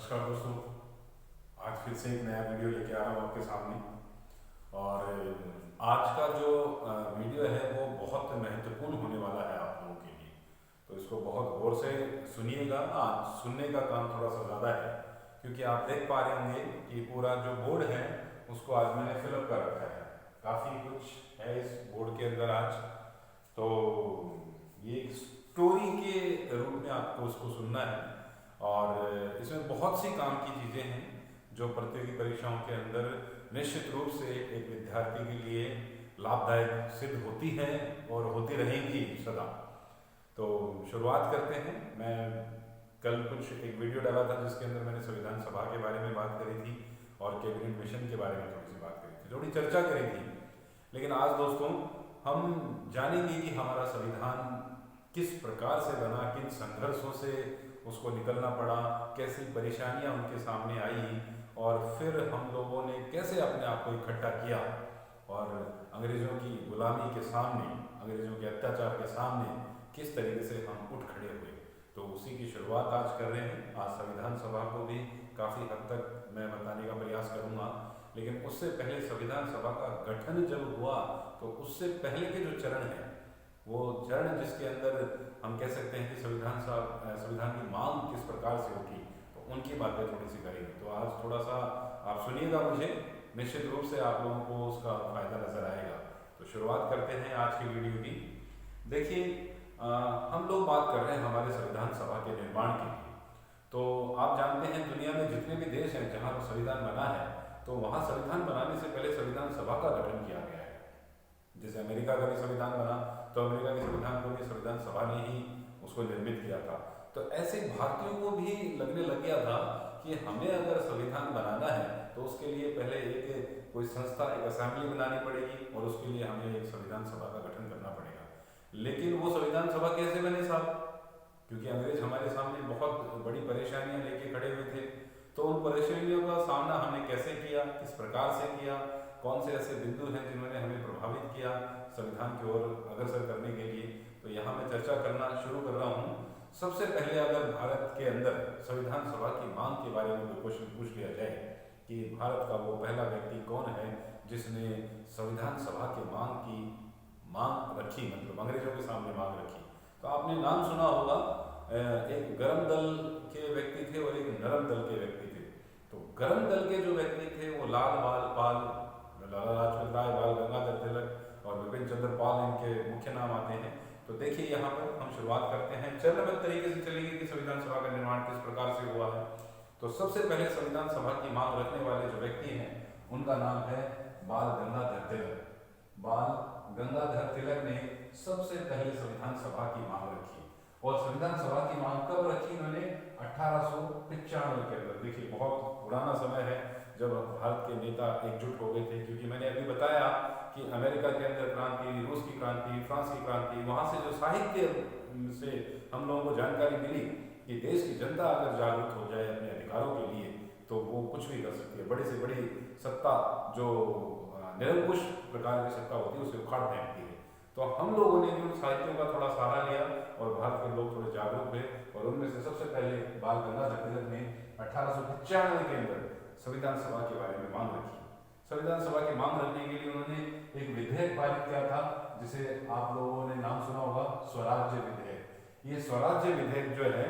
नमस्कार दोस्तों। आज फिर से एक नया वीडियो लेके आ रहा हूँ आपके सामने। और आज का जो वीडियो है वो बहुत महत्वपूर्ण होने वाला है आप लोगों के लिए, तो इसको बहुत गौर से सुनिएगा। आज सुनने का काम थोड़ा सा ज़्यादा है, क्योंकि आप देख पा रहे होंगे कि पूरा जो बोर्ड है उसको आज मैंने फिलअप कर रखा है। काफ़ी कुछ है इस बोर्ड के अंदर आज। तो ये एक स्टोरी के रूप में आपको उसको सुनना है, और इसमें बहुत सी काम की चीज़ें हैं जो प्रतियोगी परीक्षाओं के अंदर निश्चित रूप से एक विद्यार्थी के लिए लाभदायक सिद्ध होती है और होती रहेंगी सदा। तो शुरुआत करते हैं। मैं कल कुछ एक वीडियो डाला था जिसके अंदर मैंने संविधान सभा के बारे में बात करी थी और कैबिनेट मिशन के बारे में थोड़ी सी बात करी थी, थोड़ी चर्चा करी थी। लेकिन आज दोस्तों हम जानेंगे कि हमारा संविधान किस प्रकार से बना, किन संघर्षों से उसको निकलना पड़ा, कैसी परेशानियां उनके सामने आई, और फिर हम लोगों ने कैसे अपने आप को इकट्ठा किया और अंग्रेज़ों की गुलामी के सामने, अंग्रेज़ों के अत्याचार के सामने किस तरीके से हम उठ खड़े हुए। तो उसी की शुरुआत आज कर रहे हैं। आज संविधान सभा को भी काफ़ी हद तक मैं बताने का प्रयास करूँगा, लेकिन उससे पहले संविधान सभा का गठन जब हुआ तो उससे पहले के जो चरण हैं, वो चरण जिसके अंदर हम कह सकते हैं कि संविधान की मांग किस प्रकार से उठी, तो उनकी बातें थोड़ी सी करेंगे। तो आज थोड़ा सा आप सुनिएगा मुझे, निश्चित रूप से आप लोगों को उसका फायदा नजर आएगा। तो शुरुआत करते हैं आज की वीडियो की। देखिए, हम लोग बात कर रहे हैं हमारे संविधान सभा के निर्माण की। तो आप जानते हैं दुनिया में जितने भी देश हैं जहाँ पर संविधान बना है, तो वहाँ संविधान बनाने से पहले संविधान सभा का गठन किया गया है। जैसे अमेरिका का भी संविधान बना तो अमेरिका के संविधान को भी संविधान सभा ने ही उसको निर्मित किया था। तो ऐसे भारतीयों को भी लगने लग गया था कि हमें अगर संविधान बनाना है तो उसके लिए पहले एक कोई संस्था, एक असेंबली बनानी पड़ेगी, और उसके लिए हमें एक संविधान सभा का गठन करना पड़ेगा। लेकिन वो संविधान सभा कैसे बने साहब? क्योंकि अंग्रेज हमारे सामने बहुत बड़ी परेशानियां लेके खड़े हुए थे। तो उन परेशानियों का सामना हमने कैसे किया, किस प्रकार से किया, कौन से ऐसे बिंदु हैं जिन्होंने हमें प्रभावित किया संविधान की ओर अग्रसर करने के लिए। तो यहाँ मैं चर्चा करना शुरू कर रहा हूँ। सबसे पहले अगर भारत के अंदर संविधान सभा की मांग के बारे में कोई क्वेश्चन पूछ लिया जाए कि भारत का वो पहला व्यक्ति कौन है जिसने संविधान सभा की मांग रखी, मतलब अंग्रेजों के सामने मांग रखी, तो आपने नाम सुना होगा। एक गर्म दल के व्यक्ति थे और एक नरम दल के व्यक्ति थे। तो गर्म दल के जो व्यक्ति थे वो लाला लाजपत राय, बाल गंगाधर तिलक और विपिन चंद्र पाल, इनके मुख्य नाम आते हैं। तो देखिए यहाँ पर हम शुरुआत करते हैं, चरणबद्ध तरीके से चलेंगे कि संविधान सभा का निर्माण किस प्रकार से हुआ है। तो सबसे पहले संविधान सभा की मांग रखने वाले जो व्यक्ति हैं उनका नाम है बाल गंगाधर तिलक। बाल गंगाधर तिलक ने सबसे पहले संविधान सभा की मांग रखी, और संविधान सभा की मांग कब रखी इन्होंने? 1895 के अंदर। देखिए, बहुत पुराना समय है जब भारत के नेता एकजुट हो गए थे। क्योंकि मैंने अभी बताया कि अमेरिका के अंदर क्रांति, रूस की क्रांति, फ्रांस की क्रांति, वहाँ से जो साहित्य से हम लोगों को जानकारी मिली कि देश की जनता अगर जागरूक हो जाए अपने अधिकारों के लिए तो वो कुछ भी कर सकती है। बड़ी से बड़ी सत्ता, जो निरंकुश प्रकार की सत्ता होती है, उसे उखाड़ फेंकती है। तो हम लोगों ने भी उन साहित्यों का थोड़ा सहारा लिया और भारत के लोग थोड़े जागरूक हुए, और उनमें से सबसे पहले बाल गंगाधर तिलक ने 1895 के अंदर संविधान सभा के बारे में मांग रखी। संविधान सभा की मांग रखने के लिए उन्होंने एक विधेयक पारित किया था जिसे आप लोगों ने नाम सुना होगा, स्वराज्य विधेयक। ये स्वराज्य विधेयक जो है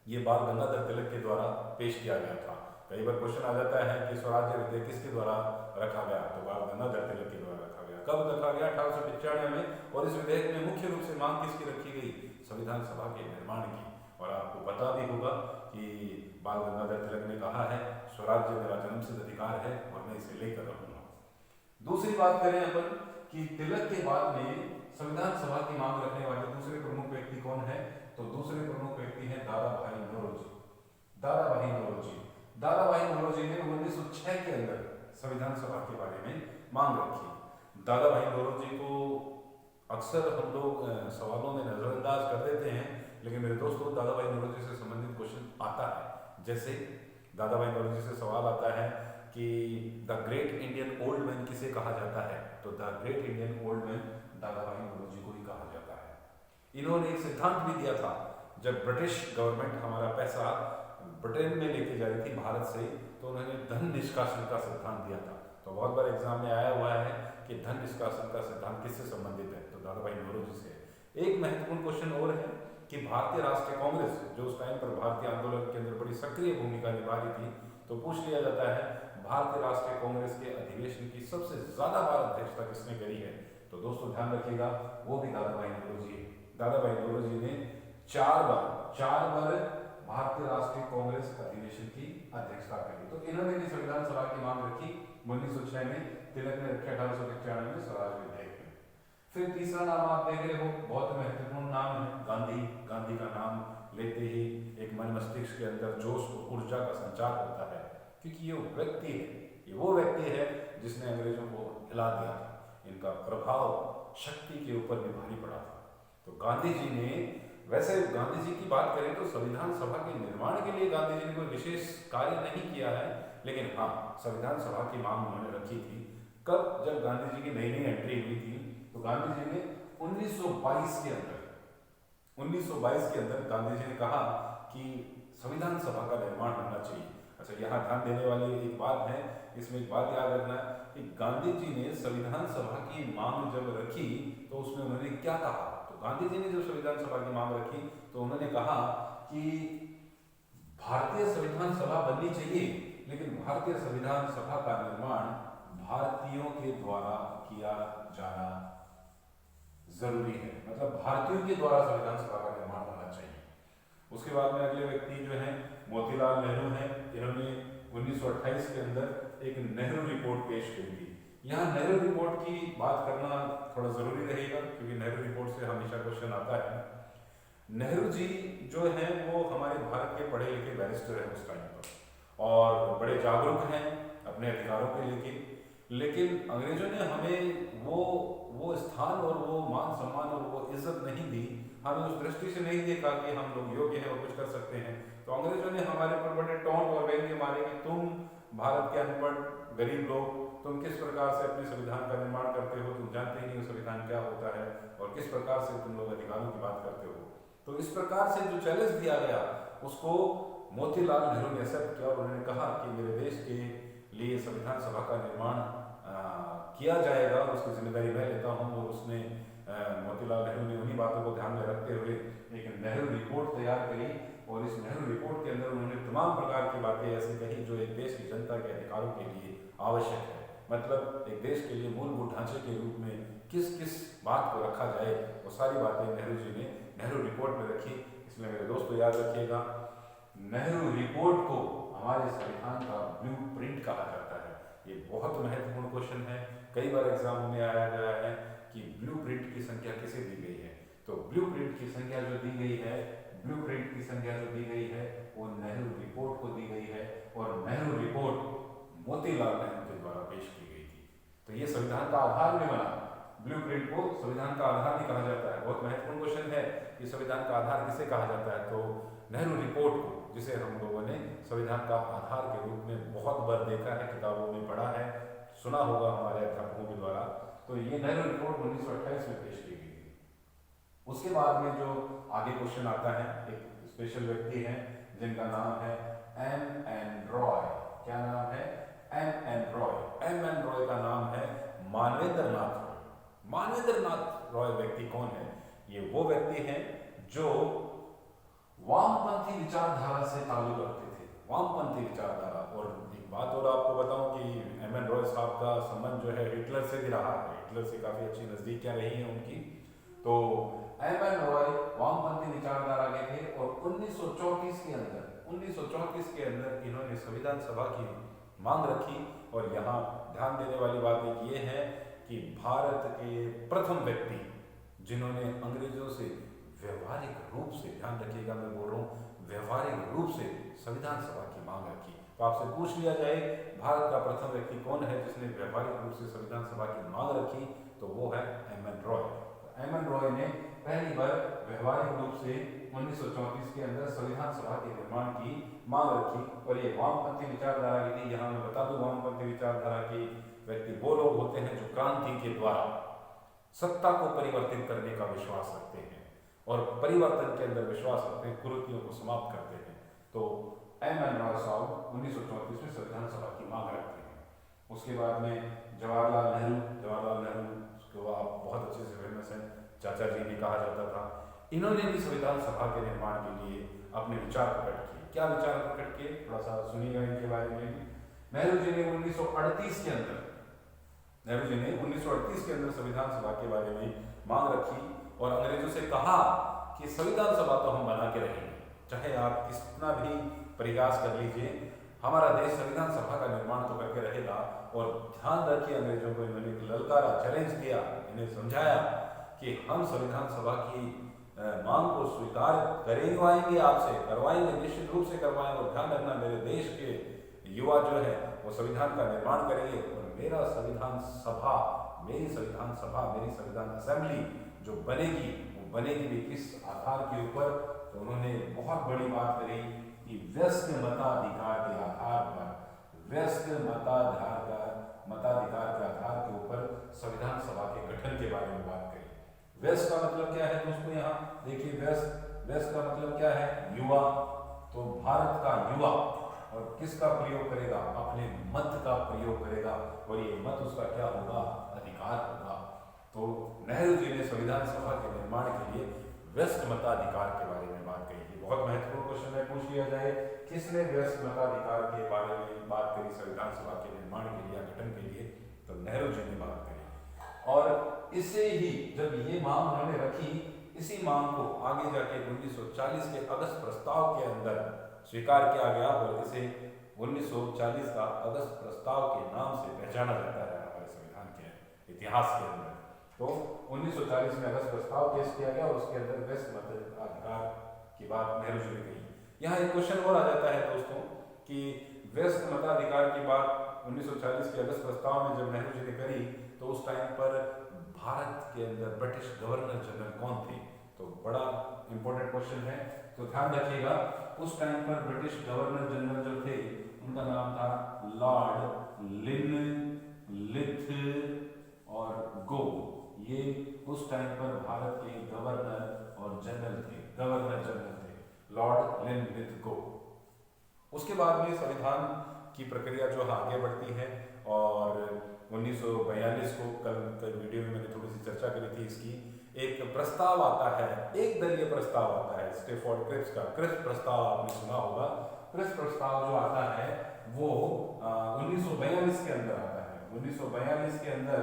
ये बाल गंगाधर तिलक के द्वारा पेश किया गया था। कई बार क्वेश्चन आ जाता है कि स्वराज्य विधेयक किसके द्वारा रखा गया, तो बाल गंगाधर तिलक के द्वारा रखा गया। कब रखा गया? 1895 में। और इस विधेयक में मुख्य रूप से मांग किसकी रखी गई? संविधान सभा के निर्माण की। और आपको पता भी होगा कि बाल गंगाधर तिलक ने कहा है, स्वराज्य मेरा जन्मसिद्ध अधिकार है और मैं इसे लेकर रहूंगा। दूसरी बात करें अपन कि तिलक के बाद में संविधान सभा की मांग रखने वाले दूसरे प्रमुख व्यक्ति कौन है? तो दूसरे प्रमुख व्यक्ति हैं दादा भाई नौरोजी। दादा भाई नौरोजी, दादा भाई नौरोजी ने 1906 के अंदर संविधान सभा के बारे में मांग रखी। दादा भाई नौरोजी को अक्सर हम लोग सवालों में नजरअंदाज कर देते हैं, लेकिन मेरे दोस्तों दादा भाई नौरोजी से संबंधित क्वेश्चन आता है। जैसे दादा भाई नौरोजी से सवाल आता है कि the great Indian old man किसे कहा जाता है? तो the great Indian old man दादा भाई नौरोजी को ही कहा जाता है। इन्होंने एक सिद्धांत भी दिया था, जब ब्रिटिश गवर्नमेंट हमारा पैसा ब्रिटेन में लेके जा रही थी भारत से, तो उन्होंने धन निष्कासन का सिद्धांत दिया था। तो बहुत बार एग्जाम में आया हुआ है कि धन निष्कासन का सिद्धांत किससे संबंधित है, तो दादा भाई नौरोजी से। एक महत्वपूर्ण क्वेश्चन और है कि भारतीय राष्ट्रीय कांग्रेस जो उस टाइम पर भारतीय आंदोलन के अंदर बड़ी सक्रिय भूमिका निभा रही थी, तो पूछ लिया जाता है भारतीय राष्ट्रीय कांग्रेस के अधिवेशन की सबसे ज्यादा बार अध्यक्षता किसने करी है, तो दोस्तों ध्यान रखिएगा वो भी दादा भाई नौरोजी है। दादा भाई नौरोजी ने 4 बार भारतीय राष्ट्रीय कांग्रेस अधिवेशन की अध्यक्षता करी। तो इन्होंने भी संविधान सभा की मांग रखी 1906 में, तिलक ने रखी 1895 में स्वराज विधेयक में। फिर तीसरा नाम आप देख रहे हो, बहुत महत्वपूर्ण नाम है गांधी। गांधी का नाम लेते ही एक मन मस्तिष्क के अंदर जोश और ऊर्जा का संचार होता है, क्योंकि ये व्यक्ति है, ये वो व्यक्ति है जिसने अंग्रेजों को हिला दिया था। इनका प्रभाव शक्ति के ऊपर भी भारी पड़ा था। तो गांधी जी ने, वैसे गांधी जी की बात करें तो संविधान सभा के निर्माण के लिए गांधी जी ने कोई विशेष कार्य नहीं किया है, लेकिन हाँ संविधान सभा की मांग उन्होंने रखी थी। कब? जब गांधी जी की नई नई एंट्री हुई थी, तो गांधी जी ने 1922 के अंदर गांधी जी ने कहा कि संविधान सभा का निर्माण होना चाहिए। अच्छा, यहाँ ध्यान देने वाली एक बात है, इसमें एक बात याद रखना है कि गांधी जी ने संविधान सभा की मांग जब रखी तो उसमें उन्होंने क्या कहा। तो गांधी जी ने जब संविधान सभा की मांग रखी तो उन्होंने कहा कि भारतीय संविधान सभा बननी चाहिए, लेकिन भारतीय संविधान सभा का निर्माण भारतीयों के द्वारा किया जाना जरूरी है, मतलब भारतीयों के द्वारा संविधान सभा का निर्माण होना चाहिए। उसके बाद में अगले व्यक्ति जो है मोतीलाल नेहरू हैं। इन्होंने 1928 के अंदर एक नेहरू रिपोर्ट पेश की थी। यहाँ नेहरू रिपोर्ट की बात करना थोड़ा जरूरी रहेगा, क्योंकि नेहरू रिपोर्ट से हमेशा क्वेश्चन आता है। नेहरू जी जो हैं वो हमारे भारत के पढ़े लिखे बैरिस्टर हैं उस टाइम पर, और बड़े जागरूक हैं अपने अधिकारों के लेके, लेकिन अंग्रेजों ने हमें वो स्थान और वो मान सम्मान और वो इज्जत नहीं दी। हमें उस दृष्टि से नहीं देखा कि हम लोग योग्य हैं और कुछ कर सकते हैं। तो अंग्रेजों ने हमारे पर बड़े टोंट और व्यंग्य मारे कि तुम भारत के अनपढ़ गरीब लोग, तुम किस प्रकार से अपने संविधान का निर्माण करते हो, तुम जानते ही नहीं हो संविधान क्या होता है और किस प्रकार से तुम लोग अधिकारों की बात करते हो। तो इस प्रकार से जो चैलेंज दिया गया उसको मोतीलाल नेहरू ने एक्सेप्ट किया और उन्होंने कहा कि मेरे देश के लिए संविधान सभा का निर्माण किया जाएगा, उसकी जिम्मेदारी मैं लेता हूँ। और उसने मोतीलाल नेहरू ने उन्हीं बातों को ध्यान में रखते हुए एक नेहरू रिपोर्ट तैयार करी, और इस नेहरू रिपोर्ट के अंदर उन्होंने तमाम प्रकार की बातें ऐसी कही जो एक देश की जनता के अधिकारों के लिए आवश्यक है। मतलब एक देश के लिए मूलभूत ढांचे के रूप में किस किस बात को रखा जाए, वो सारी बातें नेहरू जी ने नेहरू रिपोर्ट में रखी। इसलिए मेरे दोस्तों याद रखिएगा, नेहरू रिपोर्ट को हमारे संविधान का ब्लूप्रिंट कहा जाता है। ये बहुत महत्वपूर्ण क्वेश्चन है, कई बार एग्जाम में आया गया है कि ब्लूप्रिंट की संख्या किसे दी गई है। तो ब्लूप्रिंट की संख्या जो दी गई है, ब्लूप्रिंट की संख्या जो दी गई है वो नेहरू रिपोर्ट को दी गई है, और नेहरू रिपोर्ट मोतीलाल नेहरू के द्वारा पेश की गई थी। तो ये संविधान का आधार भी बना। ब्लूप्रिंट को संविधान का आधार भी कहा जाता है। बहुत महत्वपूर्ण क्वेश्चन है कि संविधान का आधार किसे कहा जाता है, तो नेहरू रिपोर्ट को, जिसे हम लोगों ने संविधान का आधार के रूप में बहुत बार देखा है, किताबों में पढ़ा है, सुना होगा हमारे अध्यापकों के द्वारा। तो ये नेहरू रिपोर्ट 1928 में पेश की गई थी। उसके बाद में जो आगे क्वेश्चन आता है, एक स्पेशल व्यक्ति हैं जिनका नाम है M.N. रॉय। क्या नाम है? M.N. रॉय। M.N. रॉय का नाम है मानवेंद्र नाथ रॉय। मानवेंद्र नाथ रॉय व्यक्ति कौन है? ये वो व्यक्ति हैं जो वामपंथी विचारधारा से ताल्लुक रखते थे, वामपंथी विचारधारा। और एक बात और आपको बताऊं कि M.N. रॉय साहब का संबंध जो है हिटलर से भी रहा है, हिटलर से काफी अच्छी नजदीकियां रही हैं उनकी। तो M.N. रॉय वामपंथी विचारधारा के थे, और 1934 के अंदर इन्होंने संविधान सभा की मांग रखी। और यहाँ ध्यान देने वाली बात एक ये है कि भारत के प्रथम व्यक्ति जिन्होंने अंग्रेजों से व्यवहारिक रूप से, ध्यान रखिएगा मैं बोल रहा हूँ व्यवहारिक रूप से, संविधान सभा की मांग रखी। तो आपसे पूछ लिया जाए भारत का प्रथम व्यक्ति कौन है जिसने व्यवहारिक रूप से संविधान सभा की मांग रखी, तो वो है M.N. रॉय। M.N. रॉय ने पहली बार व्यवहारिक रूप से 1934 के अंदर संविधान सभा के निर्माण की मांग रखी। और ये वामपंथी विचारधारा की थी। यहाँ मैं बता दूं, वामपंथी विचारधारा के व्यक्ति वो लोग होते हैं जो क्रांति के द्वारा सत्ता को परिवर्तित करने का विश्वास रखते हैं और परिवर्तन के अंदर विश्वास रखते हैं, कुरीतियों को समाप्त करते हैं। तो एम एन राव 1934 में संविधान सभा की मांग रखते हैं। उसके बाद में जवाहरलाल नेहरू उसको आप बहुत अच्छे से फेमस हैं, चाचा जी भी कहा जाता था। इन्होंने भी संविधान सभा के निर्माण के लिए अपने विचार प्रकट किए। क्या विचार प्रकट किए, थोड़ा सा सुनिएगा इनके बारे में। नेहरू जी ने 1938 के अंदर संविधान सभा के बारे में मांग रखी और अंग्रेजों से कहा कि संविधान सभा तो हम बना के रहेंगे, चाहे आप कितना भी प्रयास कर लीजिए, हमारा देश संविधान सभा का निर्माण तो करके रहेगा। और ध्यान रखिए, अंग्रेजों को इन्होंने ललकारा, चैलेंज किया, इन्हें समझाया कि हम संविधान सभा की मांग को स्वीकार करवाएंगे, आपसे करवाएंगे, निश्चित रूप से करवाएंगे। और ध्यान रखना, मेरे देश के युवा जो है वो संविधान का निर्माण करेंगे और मेरी संविधान सभा, मेरी संविधान असेंबली जो बनेगी वो बनेगी भी किस आधार के ऊपर। तो उन्होंने बहुत बड़ी बात करी कि व्यस्क मताधिकार के आधार पर, मताधिकार के आधार के ऊपर संविधान सभा के गठन के बारे में बात करी। व्यस्क का मतलब क्या है दोस्तों, यहाँ देखिए, व्यस्क का मतलब क्या है, युवा। तो भारत का युवा और किसका प्रयोग करेगा, अपने मत का प्रयोग करेगा, और ये मत उसका क्या होगा, अधिकार होगा। तो नेहरू जी ने संविधान सभा के निर्माण के लिए व्यस्क मताधिकार के बारे में बात कही। बहुत महत्वपूर्ण क्वेश्चन है, पूछ लिया जाए किसने व्यस्क मताधिकार के बारे में बात करी संविधान सभा के निर्माण के लिए, गठन के लिए, तो नेहरू जी ने बात करी। और इसे ही जब ये मांग उन्होंने रखी, इसी मांग को आगे जाके 1940 के अगस्त प्रस्ताव के अंदर स्वीकार किया गया और इसे 1940 का अगस्त प्रस्ताव के नाम से पहचाना जाता है हमारे संविधान के इतिहास के अंदर। तो 1940 में अगस्त प्रस्ताव पेश किया गया और उसके अंदर व्यस्क मताधिकार की बात नेहरू जी ने कही। यहाँ एक क्वेश्चन और आ जाता है दोस्तों कि व्यस्क मताधिकार की बात 1940 के अगस्त प्रस्ताव में जब नेहरू जी ने करी, तो उस टाइम पर भारत के अंदर ब्रिटिश गवर्नर जनरल कौन थे, तो बड़ा इंपॉर्टेंट क्वेश्चन है, तो ध्यान रखिएगा। उस टाइम पर ब्रिटिश गवर्नर जनरल जो थे उनका नाम था लॉर्ड लिनलिथ और गो। ये उस टाइम पर भारत के गवर्नर जनरल थे, लॉर्ड लिनलिथ गो। उसके बाद में संविधान की प्रक्रिया जो है आगे बढ़ती है और 1942 को कल वीडियो में मैंने थोड़ी सी चर्चा करी थी इसकी, एक प्रस्ताव आता है, एक दलीय प्रस्ताव आता है स्टैफोर्ड क्रिप्स का। क्रिप्स प्रस्ताव आपने सुना होगा। क्रिप्स प्रस्ताव जो आता है वो 1942 के अंदर आता है। 1942 के अंदर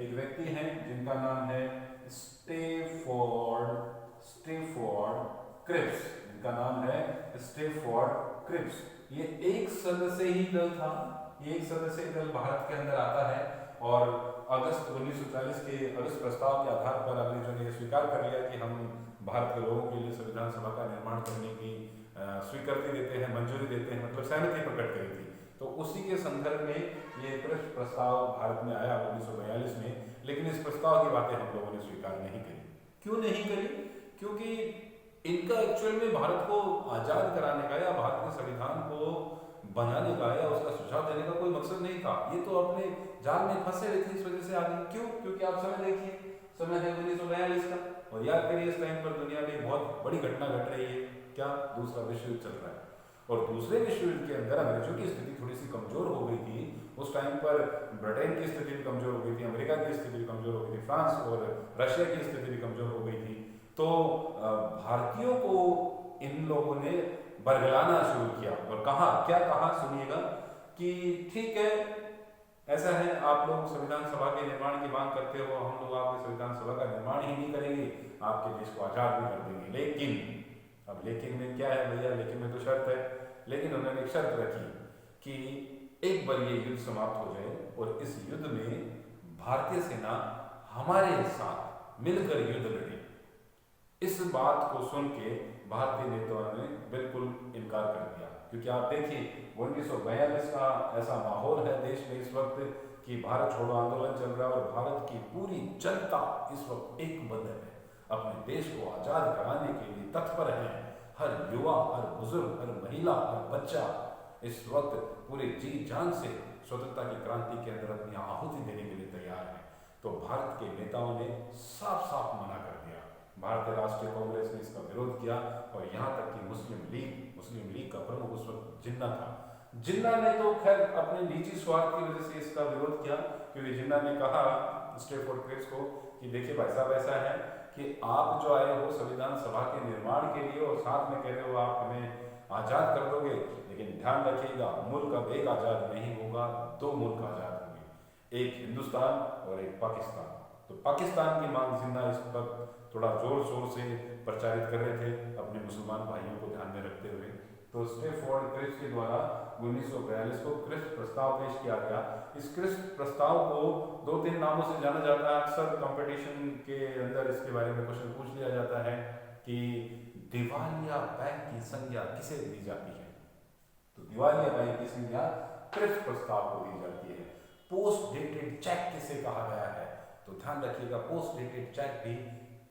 एक व्यक्ति हैं जिनका नाम है स्टैफोर्ड क्रिप्स, जिनका नाम है स्टैफोर्ड क्रिप्स। ये एक सदस्यीय दल था, ये एक सदस्यीय दल भारत के अंदर आता है और अगस्त 1940 के अगस्त प्रस्ताव के आधार पर अंग्रेजों ने स्वीकार कर लिया कि हम भारत के लोगों के लिए संविधान सभा का निर्माण करने की स्वीकृति देते हैं, मंजूरी देते हैं, मतलब सहमति प्रकट करी थी। तो उसी के संदर्भ में ये प्रस्ताव भारत में आया 1942 में, लेकिन इस प्रस्ताव की बातें हम लोगों ने स्वीकार नहीं करी। क्यों नहीं करी? क्योंकि इनका एक्चुअल में भारत को आजाद कराने का या भारत के संविधान को बनाने का या उसका सुझाव देने का कोई मकसद नहीं था। ये तो अपने जाल में फंसे हुए थे, इस वजह से आगे। क्यों? क्योंकि आप समय देखिए, समय है 1942 का, और याद करिए इस टाइम पर दुनिया में बहुत बड़ी घटना घट रही है। क्या? दूसरा विश्व युद्ध चल रहा है और दूसरे विश्व युद्ध के अंदर अंग्रेजों की स्थिति थोड़ी सी कमजोर हो गई थी। उस टाइम पर ब्रिटेन की स्थिति भी कमजोर हो गई थी, अमेरिका की स्थिति भी कमजोर हो गई थी, फ्रांस और रशिया की स्थिति भी कमजोर हो गई थी। तो भारतीयों को इन लोगों ने बरगलाना शुरू किया और कहा, क्या कहा सुनिएगा, कि ठीक है ऐसा है, आप लोग संविधान सभा के निर्माण की मांग करते हो, हम लोग आपके संविधान सभा का निर्माण ही नहीं करेंगे, आपके देश को आजाद भी कर देंगे। लेकिन अब लेकिन में क्या है भैया? लेकिन में तो शर्त है। लेकिन उन्होंने एक शर्त रखी कि एक बार ये युद्ध समाप्त हो जाए और इस युद्ध में भारतीय सेना हमारे साथ मिलकर युद्ध लड़े। इस बात को सुन के भारतीय नेताओं ने बिल्कुल इनकार कर दिया, क्योंकि आप देखिए 1942 का ऐसा माहौल है देश में इस वक्त कि भारत छोड़ो आंदोलन चल रहा है और भारत की पूरी जनता इस वक्त एकबद्ध है, अपने देश को आजाद कराने के लिए तत्पर है। हर युवा, हर बुजुर्ग, हर महिला, हर बच्चा इस वक्त पूरे जी जान से स्वतंत्रता की क्रांति के अंदर अपनी आहुति देने के लिए तैयार है। तो भारत के नेताओं ने साफ साफ मना कर दिया। भारतीय राष्ट्रीय कांग्रेस ने इसका विरोध किया और यहाँ तक कि मुस्लिम लीग का प्रमुख उस वक्त जिन्ना था। जिन्ना ने तो खैर अपने निजी स्वार्थ की वजह से इसका विरोध किया, क्योंकि जिन्ना ने कहा स्टैफोर्ड क्रिप्स को कि देखिए भाई साहब, ऐसा है कि आप जो आए हो संविधान सभा के निर्माण के लिए और साथ में कह रहे हो आप हमें आज़ाद कर दोगे, लेकिन ध्यान रखिएगा मुल्क अब एक आज़ाद नहीं होगा, दो मुल्क आज़ाद होंगे, एक हिंदुस्तान और एक पाकिस्तान। तो पाकिस्तान की मांग जिन्ना इस वक्त थोड़ा जोर शोर से प्रचारित कर रहे थे अपने मुसलमान भाइयों को ध्यान में रखते हुए। तो स्टैफोर्ड क्रिप्स के द्वारा 1942 को क्रिप्स प्रस्ताव पेश किया गया। इस क्रिप्स प्रस्ताव को 2-3 नामों से जाना जाता है। अक्सर कंपटीशन के अंदर इसके बारे में क्वेश्चन पूछ लिया जाता है कि दिवालिया बैंक की संज्ञा किसे दी जाती है। तो दिवालिया बैंक की संज्ञा क्रिप्स प्रस्ताव को दी जाती है। पोस्ट डेटेड चेक किसे कहा गया है, तो ध्यान रखिएगा पोस्ट डेटेड चेक भी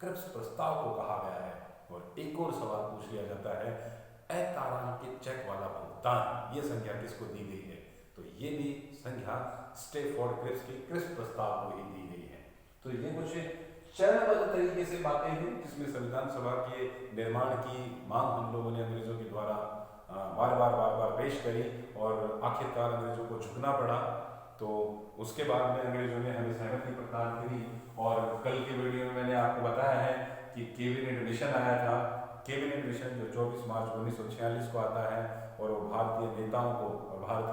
क्रिप्स प्रस्ताव को कहा गया है। और एक और सवाल पूछ लिया जाता है, अतारांकित चेक वाला भुगतान, ये संज्ञा किसको दी गई है, तो ये भी संज्ञा स्टैफोर्ड क्रिप्स की क्रिप्स प्रस्ताव को ही दी गई है। तो ये कुछ चरणबद्ध तरीके से बातें हैं जिसमें संविधान सभा के निर्माण की मांग हम लोगों ने अंग्रेजों के द्वारा बार बार पेश करी और आखिरकार अंग्रेजों को झुकना पड़ा। तो उसके बाद में अंग्रेजों ने हमें सहमति प्रदान करी। और कल के वीडियो में मैंने आपको बताया है कि कैबिनेट मिशन आया था। कैबिनेट मिशन जो 24 मार्च 1946 को आता है और वो भारतीय नेताओं को और भारतीय